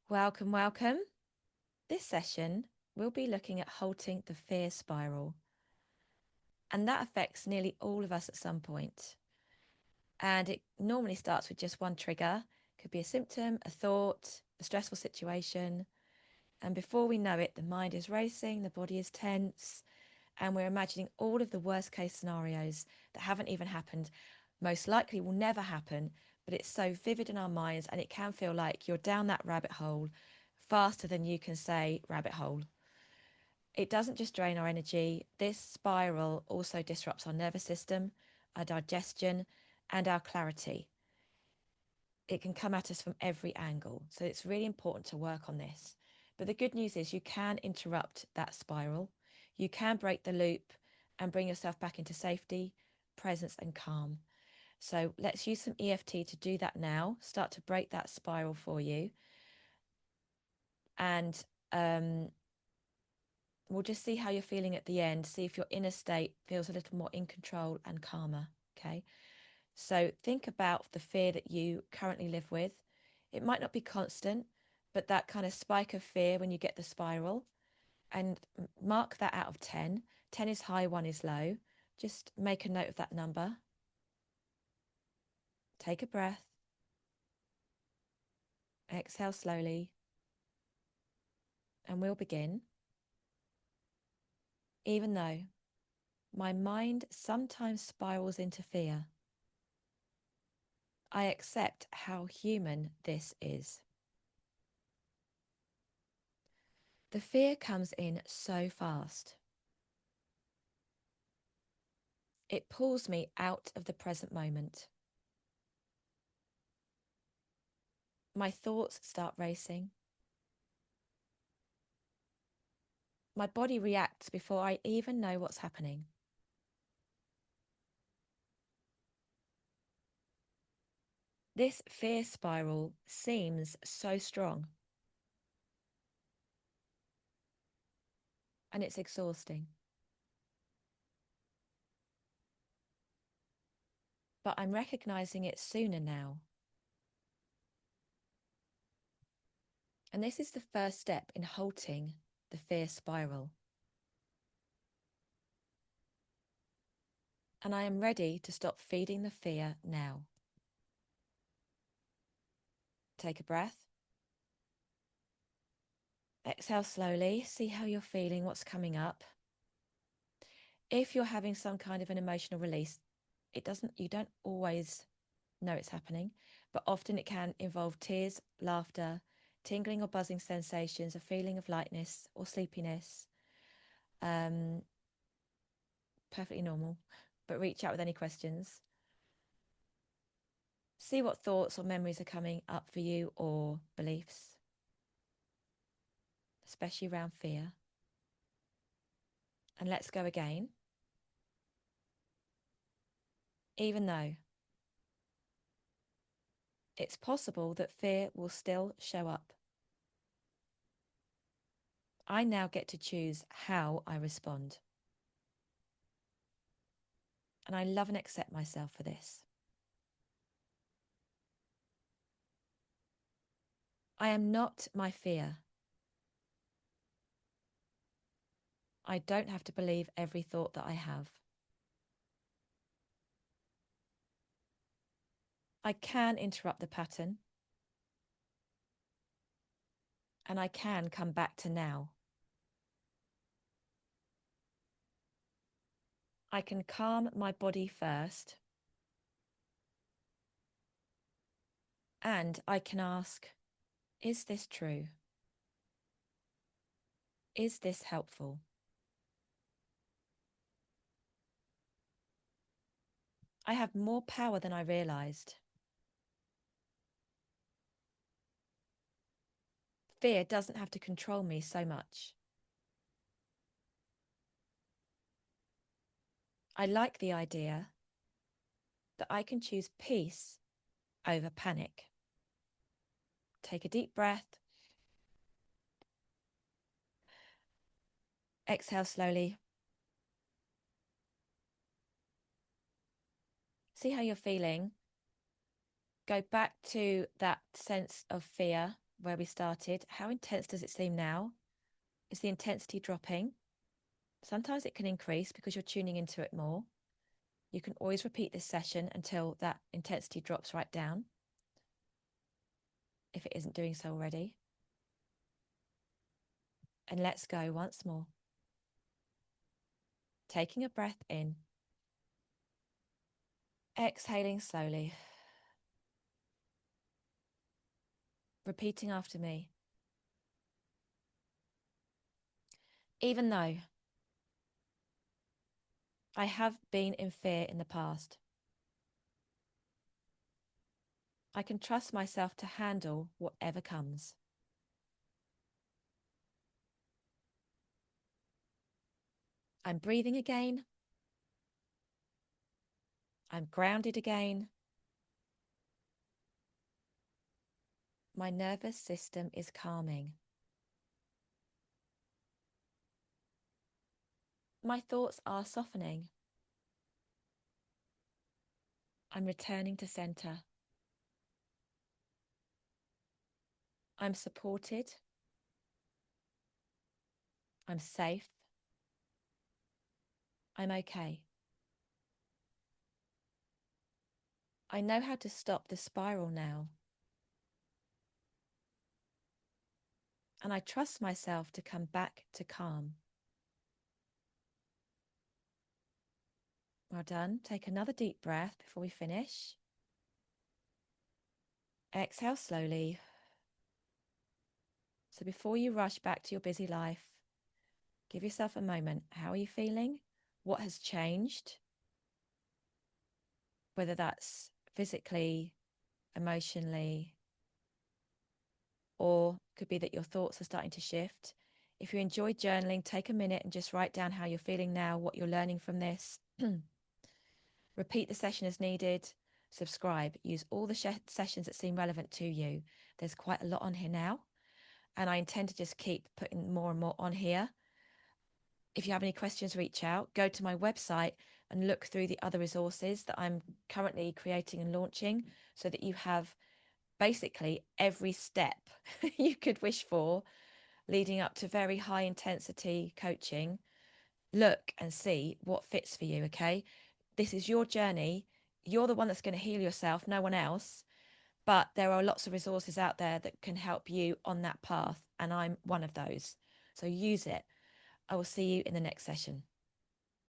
Welcome, welcome. This session, we'll be looking at halting the fear spiral. And that affects nearly all of us at some point. And it normally starts with just one trigger. It could be a symptom, a thought, a stressful situation. And before we know it, the mind is racing, the body is tense, and we're imagining all of the worst case scenarios that haven't even happened, most likely will never happen, but it's so vivid in our minds and it can feel like you're down that rabbit hole faster than you can say rabbit hole. It doesn't just drain our energy, this spiral also disrupts our nervous system, our digestion, and our clarity. It can come at us from every angle, so it's really important to work on this. But the good news is you can interrupt that spiral. You can break the loop and bring yourself back into safety, presence, and calm. So let's use some EFT to do that now. Start to break that spiral for you. And we'll just see how you're feeling at the end. See if your inner state feels a little more in control and calmer. Okay. So think about the fear that you currently live with. It might not be constant, but that kind of spike of fear when you get the spiral, and mark that out of 10. 10 is high, 1 is low. Just make a note of that number. Take a breath. Exhale slowly. And we'll begin. Even though my mind sometimes spirals into fear, I accept how human this is. The fear comes in so fast. It pulls me out of the present moment. My thoughts start racing. My body reacts before I even know what's happening. This fear spiral seems so strong. And it's exhausting. But I'm recognizing it sooner now. And this is the first step in halting the fear spiral. And I am ready to stop feeding the fear now. Take a breath. Exhale slowly. See how you're feeling, what's coming up. If you're having some kind of an emotional release, you don't always know it's happening, but often it can involve tears, laughter, tingling or buzzing sensations, a feeling of lightness or sleepiness. Perfectly normal, but reach out with any questions. See what thoughts or memories are coming up for you or beliefs, especially around fear. And let's go again. Even though it's possible that fear will still show up, I now get to choose how I respond. And I love and accept myself for this. I am not my fear. I don't have to believe every thought that I have. I can interrupt the pattern. And I can come back to now. I can calm my body first. And I can ask, is this true? Is this helpful? I have more power than I realized. Fear doesn't have to control me so much. I like the idea that I can choose peace over panic. Take a deep breath. Exhale slowly. See how you're feeling. Go back to that sense of fear where we started. How intense does it seem now? Is the intensity dropping? Sometimes it can increase because you're tuning into it more. You can always repeat this session until that intensity drops right down, if it isn't doing so already. And let's go once more. Taking a breath in. Exhaling slowly. Repeating after me. Even though I have been in fear in the past, I can trust myself to handle whatever comes. I'm breathing again. I'm grounded again. My nervous system is calming. My thoughts are softening. I'm returning to center. I'm supported. I'm safe. I'm okay. I know how to stop the spiral now. And I trust myself to come back to calm. Well done. Take another deep breath before we finish. Exhale slowly. So before you rush back to your busy life, give yourself a moment. How are you feeling? What has changed? Whether that's physically, emotionally, or could be that your thoughts are starting to shift. If you enjoy journaling, take a minute and just write down how you're feeling now, what you're learning from this. Repeat the session as needed. Subscribe. Use all the sessions that seem relevant to you. There's quite a lot on here now, and I intend to just keep putting more and more on here. If you have any questions, reach out. Go to my website and look through the other resources that I'm currently creating and launching so that you have basically every step you could wish for leading up to very high intensity coaching. Look and see what fits for you, okay? This is your journey. You're the one that's going to heal yourself, no one else. But there are lots of resources out there that can help you on that path, and I'm one of those. So use it. I will see you in the next session.